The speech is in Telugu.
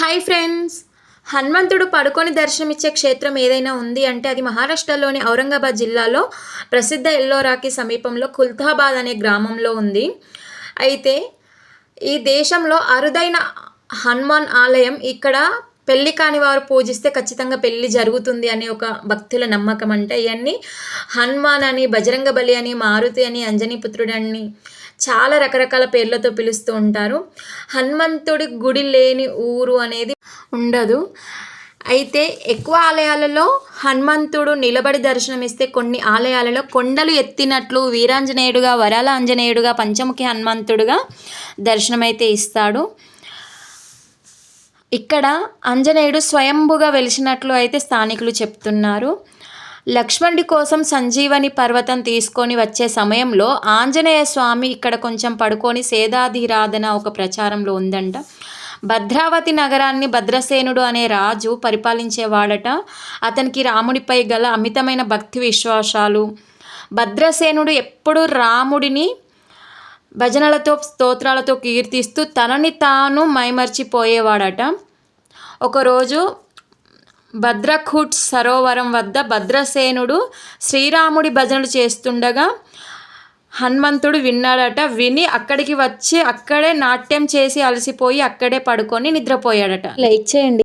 హాయ్ ఫ్రెండ్స్, హనుమంతుడు పడుకొని దర్శనమిచ్చే క్షేత్రం ఏదైనా ఉంది అంటే అది మహారాష్ట్రలోని ఔరంగాబాద్ జిల్లాలో ప్రసిద్ధ ఎల్లోరాకి సమీపంలో ఖుల్తాబాద్ అనే గ్రామంలో ఉంది. అయితే ఈ దేశంలో అరుదైన హనుమాన్ ఆలయం. ఇక్కడ పెళ్లి కాని వారు పూజిస్తే ఖచ్చితంగా పెళ్లి జరుగుతుంది అనే ఒక భక్తుల నమ్మకం అంట. ఇవన్నీ హనుమాన్ అని, బజరంగ బలి అని, మారుతి అని, అంజనీపుత్రుడు అని చాలా రకరకాల పేర్లతో పిలుస్తూ ఉంటారు. హనుమంతుడి గుడి లేని ఊరు అనేది ఉండదు. అయితే ఎక్కువ ఆలయాలలో హనుమంతుడు నిలబడి దర్శనమిస్తే, కొన్ని ఆలయాలలో కొండలు ఎత్తినట్లు వీరాంజనేయుడుగా, వరాల ఆంజనేయుడుగా, పంచముఖి హనుమంతుడుగా దర్శనమైతే ఇస్తాడు. ఇక్కడ ఆంజనేయుడు స్వయంభుగా వెలిసినట్లు అయితే స్థానికులు చెప్తున్నారు. లక్ష్మణుడి కోసం సంజీవని పర్వతం తీసుకొని వచ్చే సమయంలో ఆంజనేయ స్వామి ఇక్కడ కొంచెం పడుకొని సేదాధిరాధన ఒక ప్రచారంలో ఉందంట. భద్రావతి నగరాన్ని భద్రసేనుడు అనే రాజు పరిపాలించేవాడట. అతనికి రాముడిపై గల అమితమైన భక్తి విశ్వాసాలు. భద్రసేనుడు ఎప్పుడూ రాముడిని భజనలతో, స్తోత్రాలతో కీర్తిస్తూ తనని తాను మైమర్చిపోయేవాడట. ఒకరోజు భద్రఖుట్ సరోవరం వద్ద భద్రసేనుడు శ్రీరాముడి భజనలు చేస్తుండగా హనుమంతుడు విన్నాడట. విని అక్కడికి వచ్చి అక్కడే నాట్యం చేసి అలసిపోయి అక్కడే పడుకొని నిద్రపోయాడట. లైక్ చేయండి.